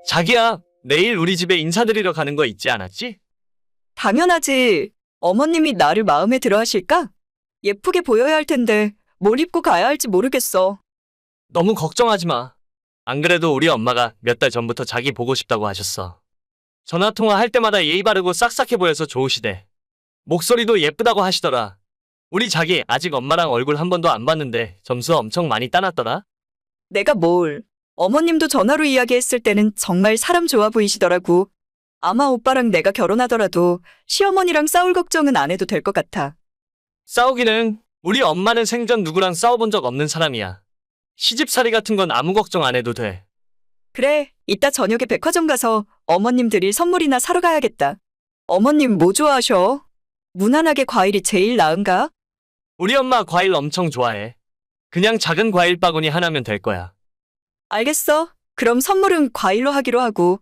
자기야, 내일 우리 집에 인사드리러 가는 거 있지 않았지? 당연하지. 어머님이 나를 마음에 들어 하실까? 예쁘게 보여야 할 텐데 뭘 입고 가야 할지 모르겠어. 너무 걱정하지 마. 안 그래도 우리 엄마가 몇 달 전부터 자기 보고 싶다고 하셨어. 전화통화 할 때마다 예의 바르고 싹싹해 보여서 좋으시대. 목소리도 예쁘다고 하시더라. 우리 자기 아직 엄마랑 얼굴 한 번도 안 봤는데 점수 엄청 많이 따놨더라. 내가 뭘. 어머님도 전화로 이야기했을 때는 정말 사람 좋아 보이시더라고. 아마 오빠랑 내가 결혼하더라도 시어머니랑 싸울 걱정은 안 해도 될 것 같아. 싸우기는 우리 엄마는 생전 누구랑 싸워본 적 없는 사람이야. 시집살이 같은 건 아무 걱정 안 해도 돼. 그래, 이따 저녁에 백화점 가서 어머님 드릴 선물이나 사러 가야겠다. 어머님 뭐 좋아하셔? 무난하게 과일이 제일 나은가? 우리 엄마 과일 엄청 좋아해. 그냥 작은 과일 바구니 하나면 될 거야. 알겠어. 그럼 선물은 과일로 하기로 하고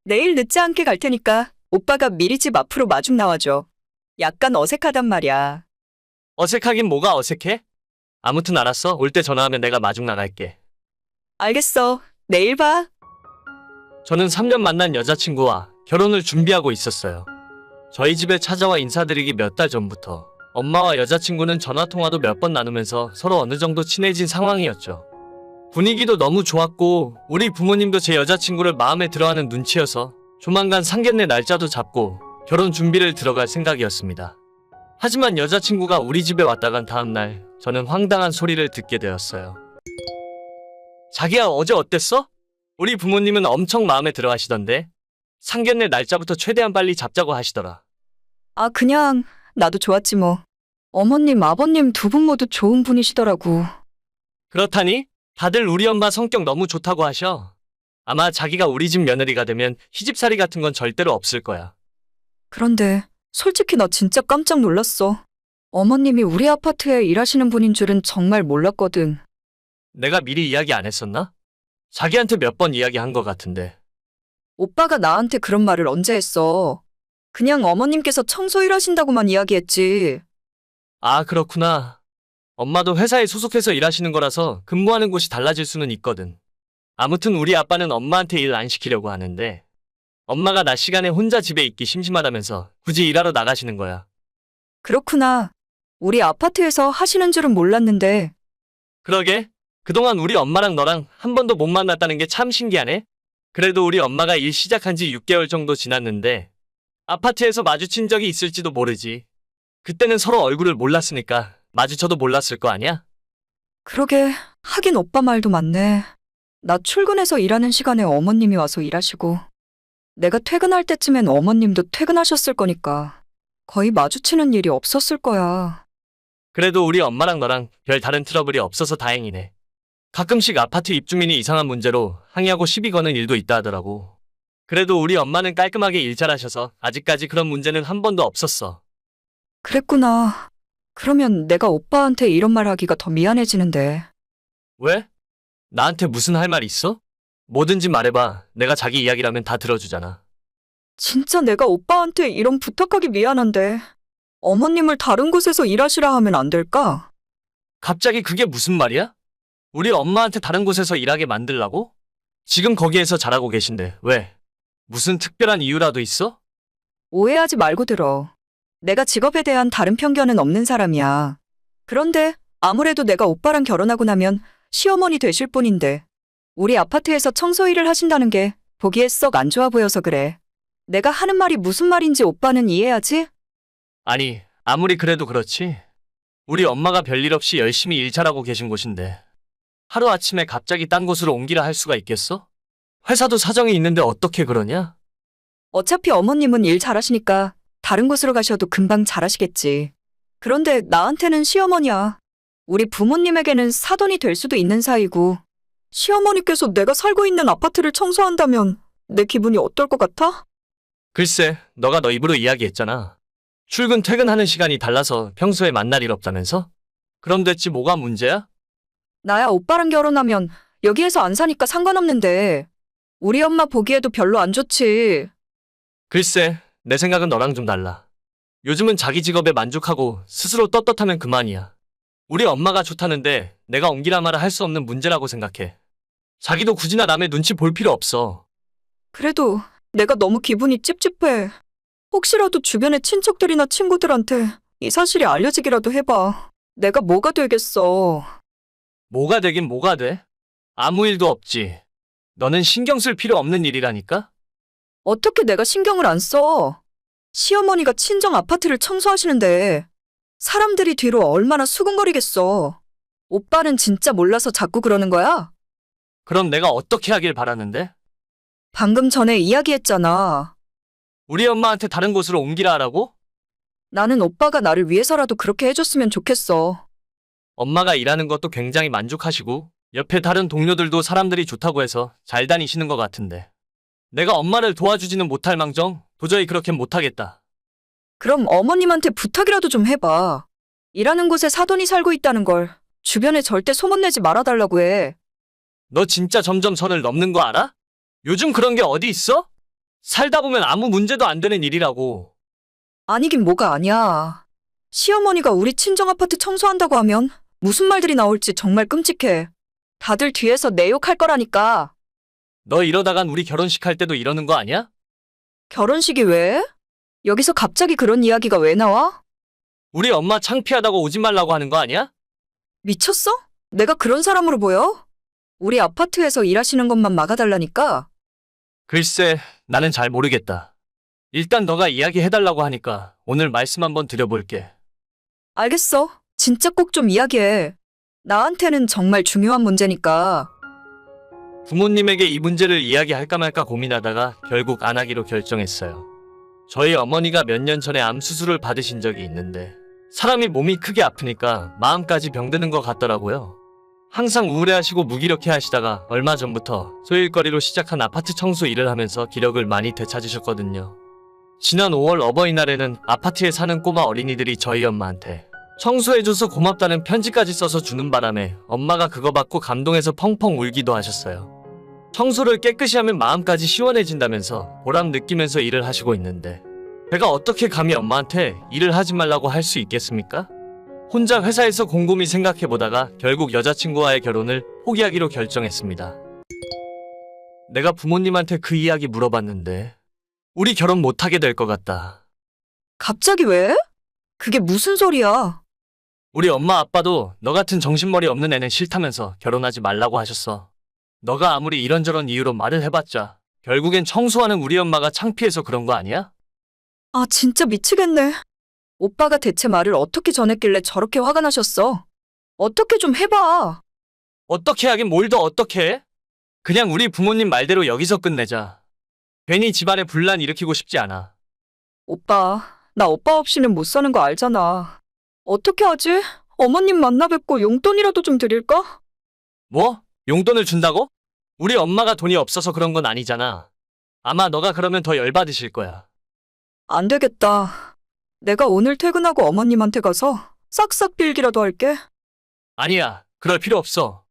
내일 늦지 않게 갈 테니까 오빠가 미리 집 앞으로 마중 나와줘. 약간 어색하단 말이야. 어색하긴 뭐가 어색해? 아무튼 알았어. 올 때 전화하면 내가 마중 나갈게. 알겠어. 내일 봐. 저는 3년 만난 여자친구와 결혼을 준비하고 있었어요. 저희 집에 찾아와 인사드리기 몇 달 전부터 엄마와 여자친구는 전화통화도 몇 번 나누면서 서로 어느 정도 친해진 상황이었죠. 분위기도 너무 좋았고 우리 부모님도 제 여자친구를 마음에 들어하는 눈치여서 조만간 상견례 날짜도 잡고 결혼 준비를 들어갈 생각이었습니다. 하지만 여자친구가 우리 집에 왔다간 다음날 저는 황당한 소리를 듣게 되었어요. 자기야, 어제 어땠어? 우리 부모님은 엄청 마음에 들어 하시던데 상견례 날짜부터 최대한 빨리 잡자고 하시더라. 아, 그냥 나도 좋았지 뭐. 어머님, 아버님 두 분 모두 좋은 분이시더라고. 그렇다니? 다들 우리 엄마 성격 너무 좋다고 하셔. 아마 자기가 우리 집 며느리가 되면 시집살이 같은 건 절대로 없을 거야. 그런데 솔직히 나 진짜 깜짝 놀랐어. 어머님이 우리 아파트에 일하시는 분인 줄은 정말 몰랐거든. 내가 미리 이야기 안 했었나? 자기한테 몇 번 이야기한 것 같은데. 오빠가 나한테 그런 말을 언제 했어. 그냥 어머님께서 청소 일하신다고만 이야기했지. 아, 그렇구나. 엄마도 회사에 소속해서 일하시는 거라서 근무하는 곳이 달라질 수는 있거든. 아무튼 우리 아빠는 엄마한테 일 안 시키려고 하는데 엄마가 낮 시간에 혼자 집에 있기 심심하다면서 굳이 일하러 나가시는 거야. 그렇구나. 우리 아파트에서 하시는 줄은 몰랐는데. 그러게. 그동안 우리 엄마랑 너랑 한 번도 못 만났다는 게 참 신기하네. 그래도 우리 엄마가 일 시작한 지 6개월 정도 지났는데 아파트에서 마주친 적이 있을지도 모르지. 그때는 서로 얼굴을 몰랐으니까 마주쳐도 몰랐을 거 아니야? 그러게, 하긴 오빠 말도 맞네. 나 출근해서 일하는 시간에 어머님이 와서 일하시고, 내가 퇴근할 때쯤엔 어머님도 퇴근하셨을 거니까 거의 마주치는 일이 없었을 거야. 그래도 우리 엄마랑 너랑 별 다른 트러블이 없어서 다행이네. 가끔씩 아파트 입주민이 이상한 문제로 항의하고 시비 거는 일도 있다 하더라고. 그래도 우리 엄마는 깔끔하게 일 잘하셔서 아직까지 그런 문제는 한 번도 없었어. 그랬구나. 그러면 내가 오빠한테 이런 말 하기가 더 미안해지는데. 왜? 나한테 무슨 할 말 있어? 뭐든지 말해봐. 내가 자기 이야기라면 다 들어주잖아. 진짜 내가 오빠한테 이런 부탁하기 미안한데. 어머님을 다른 곳에서 일하시라 하면 안 될까? 갑자기 그게 무슨 말이야? 우리 엄마한테 다른 곳에서 일하게 만들라고? 지금 거기에서 잘하고 계신데 왜? 무슨 특별한 이유라도 있어? 오해하지 말고 들어. 내가 직업에 대한 다른 편견은 없는 사람이야. 그런데 아무래도 내가 오빠랑 결혼하고 나면 시어머니 되실 분인데 우리 아파트에서 청소 일을 하신다는 게 보기에 썩 안 좋아 보여서 그래. 내가 하는 말이 무슨 말인지 오빠는 이해하지? 아니, 아무리 그래도 그렇지. 우리 엄마가 별일 없이 열심히 일 잘하고 계신 곳인데 하루아침에 갑자기 딴 곳으로 옮기라 할 수가 있겠어? 회사도 사정이 있는데 어떻게 그러냐? 어차피 어머님은 일 잘하시니까 다른 곳으로 가셔도 금방 잘하시겠지. 그런데 나한테는 시어머니야. 우리 부모님에게는 사돈이 될 수도 있는 사이고 시어머니께서 내가 살고 있는 아파트를 청소한다면 내 기분이 어떨 것 같아? 글쎄, 너가 너 입으로 이야기했잖아. 출근 퇴근하는 시간이 달라서 평소에 만날 일 없다면서? 그럼 됐지 뭐가 문제야? 나야 오빠랑 결혼하면 여기에서 안 사니까 상관없는데 우리 엄마 보기에도 별로 안 좋지. 글쎄, 내 생각은 너랑 좀 달라. 요즘은 자기 직업에 만족하고 스스로 떳떳하면 그만이야. 우리 엄마가 좋다는데 내가 옮기라 마라 할 수 없는 문제라고 생각해. 자기도 굳이나 남의 눈치 볼 필요 없어. 그래도 내가 너무 기분이 찝찝해. 혹시라도 주변의 친척들이나 친구들한테 이 사실이 알려지기라도 해봐. 내가 뭐가 되겠어. 뭐가 되긴 뭐가 돼? 아무 일도 없지. 너는 신경 쓸 필요 없는 일이라니까? 어떻게 내가 신경을 안 써? 시어머니가 친정 아파트를 청소하시는데 사람들이 뒤로 얼마나 수군거리겠어. 오빠는 진짜 몰라서 자꾸 그러는 거야? 그럼 내가 어떻게 하길 바라는데? 방금 전에 이야기했잖아. 우리 엄마한테 다른 곳으로 옮기라 하라고? 나는 오빠가 나를 위해서라도 그렇게 해줬으면 좋겠어. 엄마가 일하는 것도 굉장히 만족하시고 옆에 다른 동료들도 사람들이 좋다고 해서 잘 다니시는 것 같은데 내가 엄마를 도와주지는 못할 망정 도저히 그렇게는 못하겠다. 그럼 어머님한테 부탁이라도 좀 해봐. 일하는 곳에 사돈이 살고 있다는 걸 주변에 절대 소문내지 말아달라고 해. 너 진짜 점점 선을 넘는 거 알아? 요즘 그런 게 어디 있어? 살다 보면 아무 문제도 안 되는 일이라고. 아니긴 뭐가 아니야. 시어머니가 우리 친정 아파트 청소한다고 하면 무슨 말들이 나올지 정말 끔찍해. 다들 뒤에서 내 욕할 거라니까. 너 이러다간 우리 결혼식 할 때도 이러는 거 아니야? 결혼식이 왜? 여기서 갑자기 그런 이야기가 왜 나와? 우리 엄마 창피하다고 오지 말라고 하는 거 아니야? 미쳤어? 내가 그런 사람으로 보여? 우리 아파트에서 일하시는 것만 막아달라니까. 글쎄, 나는 잘 모르겠다. 일단 너가 이야기해달라고 하니까 오늘 말씀 한번 드려볼게. 알겠어. 진짜 꼭 좀 이야기해. 나한테는 정말 중요한 문제니까. 부모님에게 이 문제를 이야기할까 말까 고민하다가 결국 안 하기로 결정했어요. 저희 어머니가 몇 년 전에 암 수술을 받으신 적이 있는데 사람이 몸이 크게 아프니까 마음까지 병드는 것 같더라고요. 항상 우울해하시고 무기력해 하시다가 얼마 전부터 소일거리로 시작한 아파트 청소 일을 하면서 기력을 많이 되찾으셨거든요. 지난 5월 어버이날에는 아파트에 사는 꼬마 어린이들이 저희 엄마한테 청소해줘서 고맙다는 편지까지 써서 주는 바람에 엄마가 그거 받고 감동해서 펑펑 울기도 하셨어요. 청소를 깨끗이 하면 마음까지 시원해진다면서 보람 느끼면서 일을 하시고 있는데 제가 어떻게 감히 엄마한테 일을 하지 말라고 할 수 있겠습니까? 혼자 회사에서 곰곰이 생각해보다가 결국 여자친구와의 결혼을 포기하기로 결정했습니다. 내가 부모님한테 그 이야기 물어봤는데 우리 결혼 못하게 될 것 같다. 갑자기 왜? 그게 무슨 소리야? 우리 엄마 아빠도 너 같은 정신머리 없는 애는 싫다면서 결혼하지 말라고 하셨어. 너가 아무리 이런저런 이유로 말을 해봤자 결국엔 청소하는 우리 엄마가 창피해서 그런 거 아니야? 아, 진짜 미치겠네. 오빠가 대체 말을 어떻게 전했길래 저렇게 화가 나셨어? 어떻게 좀 해봐. 어떻게 하긴 뭘 더 어떻게 해? 그냥 우리 부모님 말대로 여기서 끝내자. 괜히 집안에 분란 일으키고 싶지 않아. 오빠, 나 오빠 없이는 못 사는 거 알잖아. 어떻게 하지? 어머님 만나 뵙고 용돈이라도 좀 드릴까? 뭐? 용돈을 준다고? 우리 엄마가 돈이 없어서 그런 건 아니잖아. 아마 너가 그러면 더 열받으실 거야. 안 되겠다. 내가 오늘 퇴근하고 어머님한테 가서 싹싹 빌기라도 할게. 아니야, 그럴 필요 없어.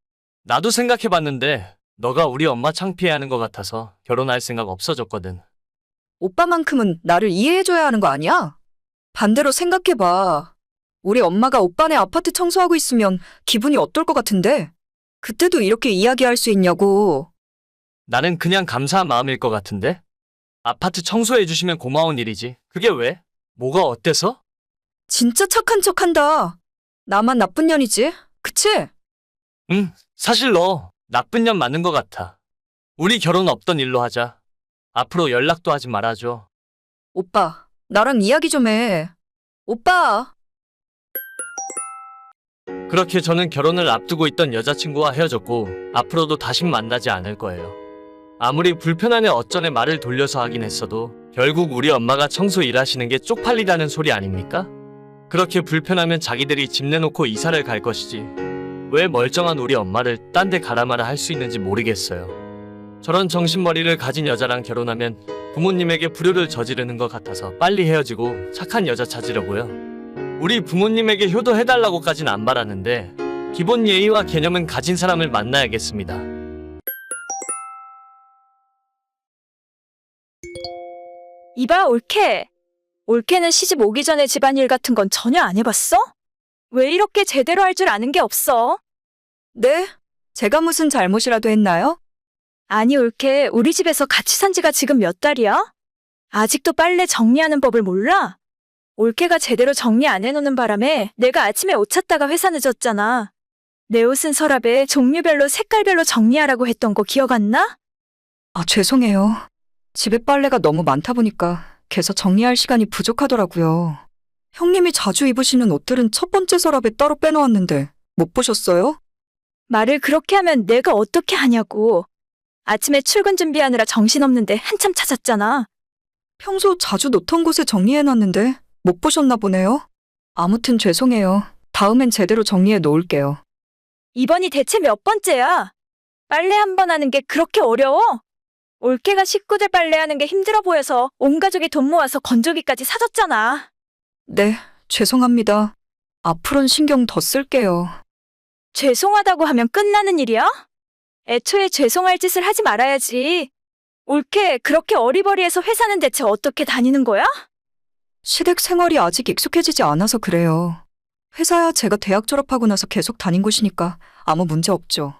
나도 생각해봤는데 너가 우리 엄마 창피해하는 것 같아서 결혼할 생각 없어졌거든. 오빠만큼은 나를 이해해줘야 하는 거 아니야? 반대로 생각해봐. 우리 엄마가 오빠네 아파트 청소하고 있으면 기분이 어떨 것 같은데? 그때도 이렇게 이야기할 수 있냐고. 나는 그냥 감사한 마음일 것 같은데? 아파트 청소해주시면 고마운 일이지. 그게 왜? 뭐가 어때서? 진짜 착한 척한다. 나만 나쁜 년이지? 그치? 응, 사실 너 나쁜 년 맞는 것 같아. 우리 결혼 없던 일로 하자. 앞으로 연락도 하지 말아줘. 오빠, 나랑 이야기 좀 해. 오빠. 그렇게 저는 결혼을 앞두고 있던 여자친구와 헤어졌고 앞으로도 다신 만나지 않을 거예요. 아무리 불편하네 어쩌네 말을 돌려서 하긴 했어도 결국 우리 엄마가 청소 일하시는 게 쪽팔리다는 소리 아닙니까? 그렇게 불편하면 자기들이 집 내놓고 이사를 갈 것이지 왜 멀쩡한 우리 엄마를 딴 데 가라 마라 할 수 있는지 모르겠어요. 저런 정신머리를 가진 여자랑 결혼하면 부모님에게 불효를 저지르는 것 같아서 빨리 헤어지고 착한 여자 찾으려고요. 우리 부모님에게 효도해달라고까진 안 바라는데 기본 예의와 개념은 가진 사람을 만나야겠습니다. 이봐, 올케. 올케는 시집 오기 전에 집안일 같은 건 전혀 안 해봤어? 왜 이렇게 제대로 할 줄 아는 게 없어? 네? 제가 무슨 잘못이라도 했나요? 아니, 올케, 우리 집에서 같이 산 지가 지금 몇 달이야? 아직도 빨래 정리하는 법을 몰라? 올케가 제대로 정리 안 해놓는 바람에 내가 아침에 옷 찾다가 회사 늦었잖아. 내 옷은 서랍에 종류별로 색깔별로 정리하라고 했던 거 기억 안 나? 아, 죄송해요. 집에 빨래가 너무 많다 보니까 개서 정리할 시간이 부족하더라고요. 형님이 자주 입으시는 옷들은 첫 번째 서랍에 따로 빼놓았는데 못 보셨어요? 말을 그렇게 하면 내가 어떻게 하냐고. 아침에 출근 준비하느라 정신없는데 한참 찾았잖아. 평소 자주 놓던 곳에 정리해놨는데 못 보셨나 보네요. 아무튼 죄송해요. 다음엔 제대로 정리해 놓을게요. 이번이 대체 몇 번째야? 빨래 한 번 하는 게 그렇게 어려워? 올케가 식구들 빨래하는 게 힘들어 보여서 온 가족이 돈 모아서 건조기까지 사줬잖아. 네, 죄송합니다. 앞으론 신경 더 쓸게요. 죄송하다고 하면 끝나는 일이야? 애초에 죄송할 짓을 하지 말아야지. 올케, 그렇게 어리버리해서 회사는 대체 어떻게 다니는 거야? 시댁 생활이 아직 익숙해지지 않아서 그래요. 회사야 제가 대학 졸업하고 나서 계속 다닌 곳이니까 아무 문제 없죠.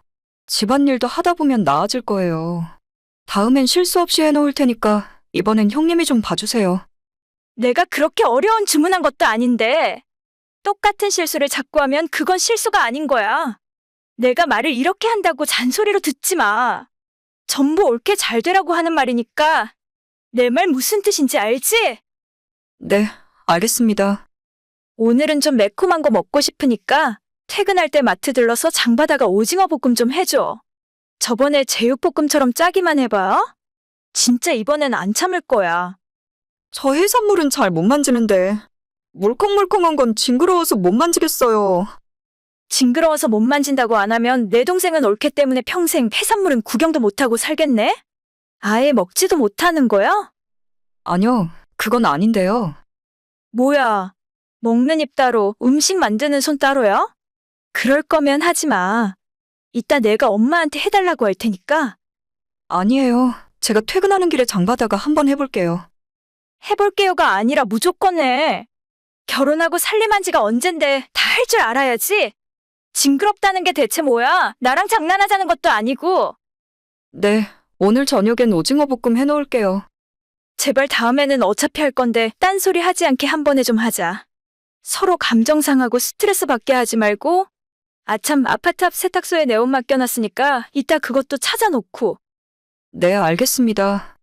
집안일도 하다 보면 나아질 거예요. 다음엔 실수 없이 해놓을 테니까 이번엔 형님이 좀 봐주세요. 내가 그렇게 어려운 주문한 것도 아닌데 똑같은 실수를 자꾸 하면 그건 실수가 아닌 거야. 내가 말을 이렇게 한다고 잔소리로 듣지 마. 전부 옳게 잘 되라고 하는 말이니까 내 말 무슨 뜻인지 알지? 네, 알겠습니다. 오늘은 좀 매콤한 거 먹고 싶으니까 퇴근할 때 마트 들러서 장바다가 오징어 볶음 좀 해줘. 저번에 제육볶음처럼 짜기만 해봐. 진짜 이번엔 안 참을 거야. 저 해산물은 잘 못 만지는데 물컹물컹한 건 징그러워서 못 만지겠어요. 징그러워서 못 만진다고 안 하면 내 동생은 올케 때문에 평생 해산물은 구경도 못하고 살겠네? 아예 먹지도 못하는 거야? 아니요, 그건 아닌데요. 뭐야, 먹는 입 따로 음식 만드는 손 따로야? 그럴 거면 하지 마. 이따 내가 엄마한테 해달라고 할 테니까. 아니에요. 제가 퇴근하는 길에 장바다가 한번 해볼게요. 해볼게요가 아니라 무조건 해. 결혼하고 살림한 지가 언젠데 다 할 줄 알아야지. 징그럽다는 게 대체 뭐야? 나랑 장난하자는 것도 아니고. 네, 오늘 저녁엔 오징어 볶음 해놓을게요. 제발 다음에는 어차피 할 건데 딴소리 하지 않게 한 번에 좀 하자. 서로 감정 상하고 스트레스 받게 하지 말고. 아참, 아파트 앞 세탁소에 내 옷 맡겨놨으니까 이따 그것도 찾아놓고. 네, 알겠습니다.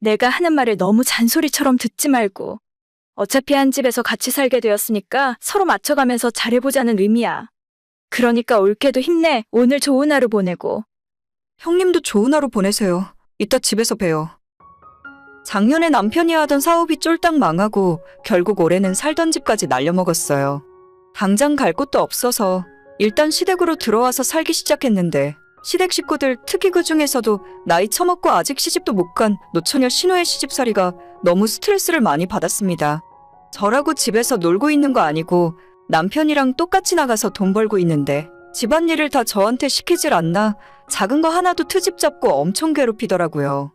내가 하는 말을 너무 잔소리처럼 듣지 말고. 어차피 한 집에서 같이 살게 되었으니까 서로 맞춰가면서 잘해보자는 의미야. 그러니까 올케도 힘내. 오늘 좋은 하루 보내고. 형님도 좋은 하루 보내세요. 이따 집에서 봬요. 작년에 남편이 하던 사업이 쫄딱 망하고 결국 올해는 살던 집까지 날려먹었어요. 당장 갈 곳도 없어서 일단 시댁으로 들어와서 살기 시작했는데 시댁 식구들, 특히 그 중에서도 나이 처먹고 아직 시집도 못 간 노처녀 신우의 시집살이가 너무 스트레스를 많이 받았습니다. 저라고 집에서 놀고 있는 거 아니고 남편이랑 똑같이 나가서 돈 벌고 있는데 집안일을 다 저한테 시키질 않나 작은 거 하나도 트집 잡고 엄청 괴롭히더라고요.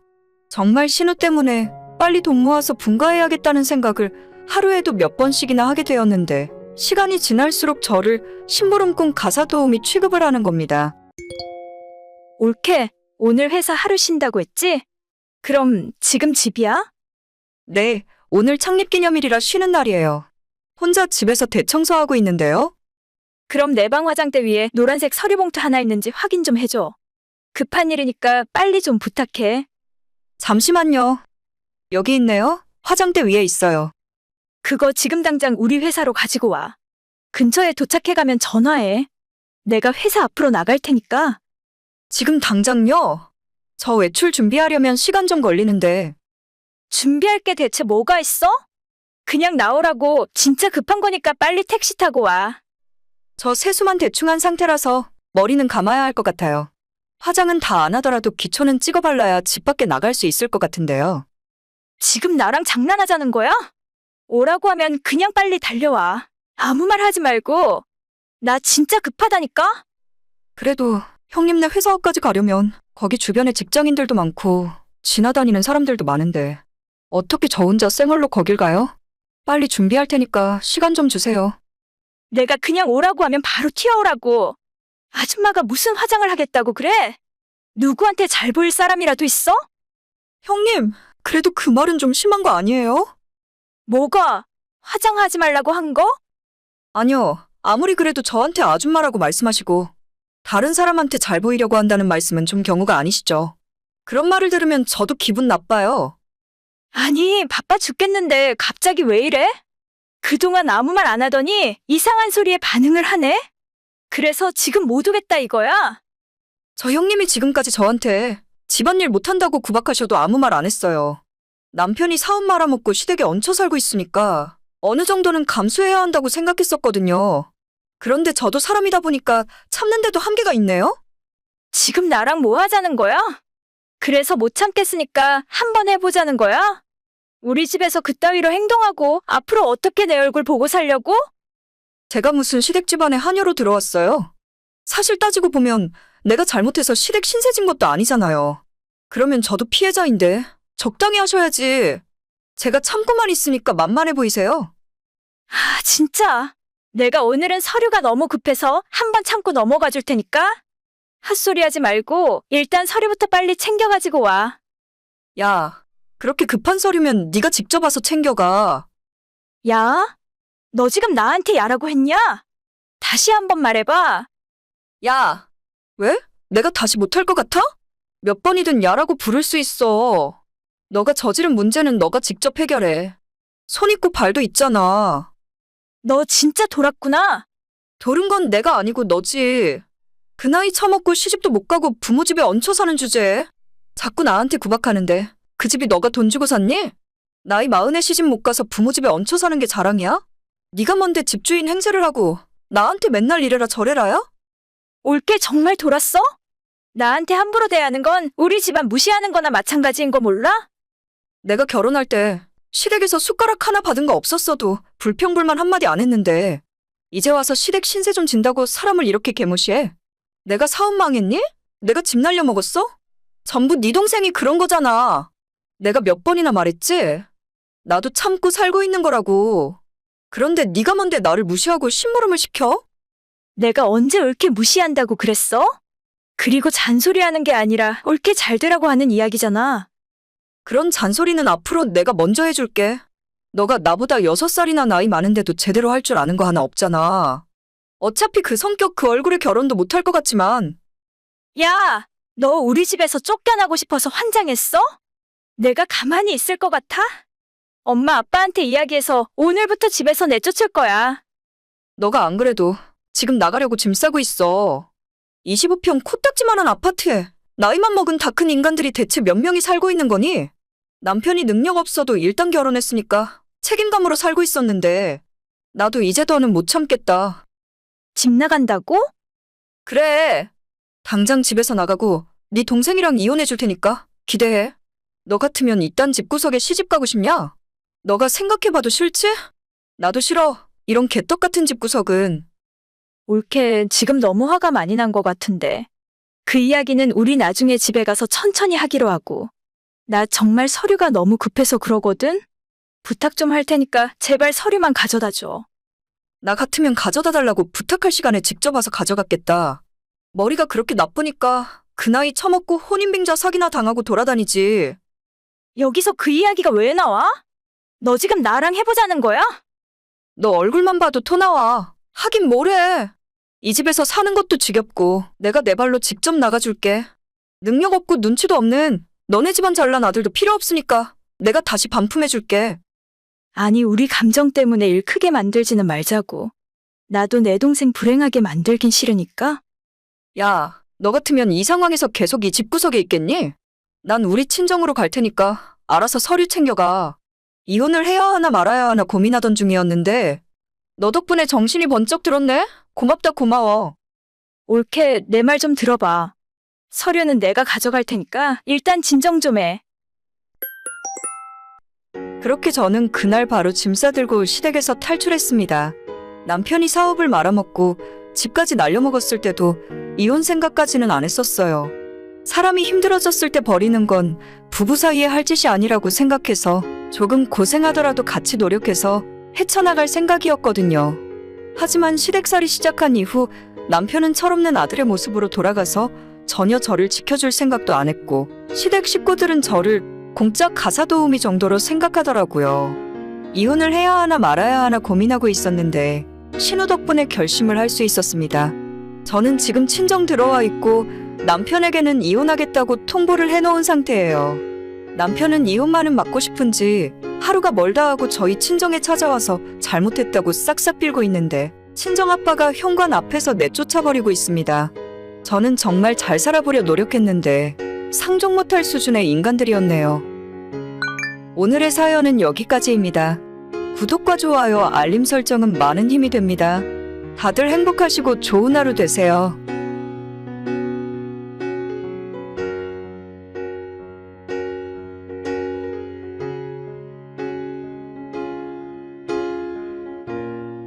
정말 신우 때문에 빨리 돈 모아서 분가해야겠다는 생각을 하루에도 몇 번씩이나 하게 되었는데 시간이 지날수록 저를 심부름꾼 가사도우미 취급을 하는 겁니다. 올케, 오늘 회사 하루 쉰다고 했지? 그럼 지금 집이야? 네, 오늘 창립기념일이라 쉬는 날이에요. 혼자 집에서 대청소하고 있는데요. 그럼 내 방 화장대 위에 노란색 서류봉투 하나 있는지 확인 좀 해줘. 급한 일이니까 빨리 좀 부탁해. 잠시만요. 여기 있네요. 화장대 위에 있어요. 그거 지금 당장 우리 회사로 가지고 와. 근처에 도착해가면 전화해. 내가 회사 앞으로 나갈 테니까. 지금 당장요? 저 외출 준비하려면 시간 좀 걸리는데. 준비할 게 대체 뭐가 있어? 그냥 나오라고. 진짜 급한 거니까 빨리 택시 타고 와. 저 세수만 대충 한 상태라서 머리는 감아야 할 것 같아요. 화장은 다 안 하더라도 기초는 찍어 발라야 집 밖에 나갈 수 있을 것 같은데요. 지금 나랑 장난하자는 거야? 오라고 하면 그냥 빨리 달려와. 아무 말 하지 말고. 나 진짜 급하다니까? 그래도 형님네 회사 앞까지 가려면 거기 주변에 직장인들도 많고 지나다니는 사람들도 많은데 어떻게 저 혼자 쌩얼로 거길 가요? 빨리 준비할 테니까 시간 좀 주세요. 내가 그냥 오라고 하면 바로 튀어오라고. 아줌마가 무슨 화장을 하겠다고 그래? 누구한테 잘 보일 사람이라도 있어? 형님, 그래도 그 말은 좀 심한 거 아니에요? 뭐가? 화장하지 말라고 한 거? 아니요. 아무리 그래도 저한테 아줌마라고 말씀하시고 다른 사람한테 잘 보이려고 한다는 말씀은 좀 경우가 아니시죠. 그런 말을 들으면 저도 기분 나빠요. 아니, 바빠 죽겠는데 갑자기 왜 이래? 그동안 아무 말 안 하더니 이상한 소리에 반응을 하네? 그래서 지금 못 오겠다 이거야? 저 형님이 지금까지 저한테 집안일 못한다고 구박하셔도 아무 말 안 했어요. 남편이 사업 말아먹고 시댁에 얹혀 살고 있으니까 어느 정도는 감수해야 한다고 생각했었거든요. 그런데 저도 사람이다 보니까 참는데도 한계가 있네요? 지금 나랑 뭐 하자는 거야? 그래서 못 참겠으니까 한번 해보자는 거야? 우리 집에서 그따위로 행동하고 앞으로 어떻게 내 얼굴 보고 살려고? 제가 무슨 시댁 집안에 하녀로 들어왔어요? 사실 따지고 보면 내가 잘못해서 시댁 신세진 것도 아니잖아요. 그러면 저도 피해자인데 적당히 하셔야지. 제가 참고만 있으니까 만만해 보이세요? 아, 진짜. 내가 오늘은 서류가 너무 급해서 한번 참고 넘어가 줄 테니까 헛소리 하지 말고 일단 서류부터 빨리 챙겨가지고 와. 야, 그렇게 급한 서류면 네가 직접 와서 챙겨가. 야, 너 지금 나한테 야라고 했냐? 다시 한번 말해봐. 야, 왜? 내가 다시 못할 것 같아? 몇 번이든 야라고 부를 수 있어. 너가 저지른 문제는 너가 직접 해결해. 손 있고 발도 있잖아. 너 진짜 돌았구나. 돌은 건 내가 아니고 너지. 그 나이 처먹고 시집도 못 가고 부모 집에 얹혀 사는 주제에 자꾸 나한테 구박하는데 그 집이 너가 돈 주고 샀니? 나이 마흔에 시집 못 가서 부모 집에 얹혀 사는 게 자랑이야? 네가 뭔데 집주인 행세를 하고 나한테 맨날 이래라 저래라야? 올게 정말 돌았어? 나한테 함부로 대하는 건 우리 집안 무시하는 거나 마찬가지인 거 몰라? 내가 결혼할 때 시댁에서 숟가락 하나 받은 거 없었어도 불평불만 한마디 안 했는데 이제 와서 시댁 신세 좀 진다고 사람을 이렇게 개무시해? 내가 사업 망했니? 내가 집 날려먹었어? 전부 네 동생이 그런 거잖아. 내가 몇 번이나 말했지? 나도 참고 살고 있는 거라고. 그런데 네가 뭔데 나를 무시하고 심부름을 시켜? 내가 언제 올게 무시한다고 그랬어? 그리고 잔소리하는 게 아니라 올게 잘 되라고 하는 이야기잖아. 그런 잔소리는 앞으로 내가 먼저 해줄게. 너가 나보다 6살이나 나이 많은데도 제대로 할 줄 아는 거 하나 없잖아. 어차피 그 성격 그 얼굴에 결혼도 못할 것 같지만 야, 너 우리 집에서 쫓겨나고 싶어서 환장했어? 내가 가만히 있을 것 같아? 엄마 아빠한테 이야기해서 오늘부터 집에서 내쫓을 거야. 너가 안 그래도 지금 나가려고 짐 싸고 있어. 25평 코딱지만한 아파트에 나이만 먹은 다 큰 인간들이 대체 몇 명이 살고 있는 거니? 남편이 능력 없어도 일단 결혼했으니까 책임감으로 살고 있었는데 나도 이제 더는 못 참겠다. 집 나간다고? 그래. 당장 집에서 나가고 네 동생이랑 이혼해 줄 테니까 기대해. 너 같으면 이딴 집구석에 시집 가고 싶냐? 너가 생각해봐도 싫지? 나도 싫어. 이런 개떡 같은 집구석은. 올케 지금 너무 화가 많이 난 것 같은데. 그 이야기는 우리 나중에 집에 가서 천천히 하기로 하고. 나 정말 서류가 너무 급해서 그러거든? 부탁 좀 할 테니까 제발 서류만 가져다 줘. 나 같으면 가져다 달라고 부탁할 시간에 직접 와서 가져갔겠다. 머리가 그렇게 나쁘니까 그 나이 처먹고 혼인빙자 사기나 당하고 돌아다니지. 여기서 그 이야기가 왜 나와? 너 지금 나랑 해보자는 거야? 너 얼굴만 봐도 토 나와. 하긴 뭐래. 이 집에서 사는 것도 지겹고 내가 내 발로 직접 나가줄게. 능력 없고 눈치도 없는 너네 집안 잘난 아들도 필요 없으니까 내가 다시 반품해줄게. 아니, 우리 감정 때문에 일 크게 만들지는 말자고. 나도 내 동생 불행하게 만들긴 싫으니까. 야, 너 같으면 이 상황에서 계속 이 집구석에 있겠니? 난 우리 친정으로 갈 테니까 알아서 서류 챙겨가. 이혼을 해야 하나 말아야 하나 고민하던 중이었는데 너 덕분에 정신이 번쩍 들었네? 고맙다 고마워. 올케, 내 말 좀 들어봐. 서류는 내가 가져갈 테니까 일단 진정 좀 해. 그렇게 저는 그날 바로 짐 싸들고 시댁에서 탈출했습니다. 남편이 사업을 말아먹고 집까지 날려먹었을 때도 이혼 생각까지는 안 했었어요. 사람이 힘들어졌을 때 버리는 건 부부 사이에 할 짓이 아니라고 생각해서 조금 고생하더라도 같이 노력해서 헤쳐나갈 생각이었거든요. 하지만 시댁살이 시작한 이후 남편은 철없는 아들의 모습으로 돌아가서 전혀 저를 지켜줄 생각도 안 했고 시댁 식구들은 저를 공짜 가사 도우미 정도로 생각하더라고요. 이혼을 해야 하나 말아야 하나 고민하고 있었는데 신우 덕분에 결심을 할 수 있었습니다. 저는 지금 친정 들어와 있고 남편에게는 이혼하겠다고 통보를 해놓은 상태예요. 남편은 이혼만은 막고 싶은지 하루가 멀다 하고 저희 친정에 찾아와서 잘못했다고 싹싹 빌고 있는데 친정아빠가 현관 앞에서 내쫓아버리고 있습니다. 저는 정말 잘 살아보려 노력했는데 상종 못할 수준의 인간들이었네요. 오늘의 사연은 여기까지입니다. 구독과 좋아요, 알림 설정은 많은 힘이 됩니다. 다들 행복하시고 좋은 하루 되세요.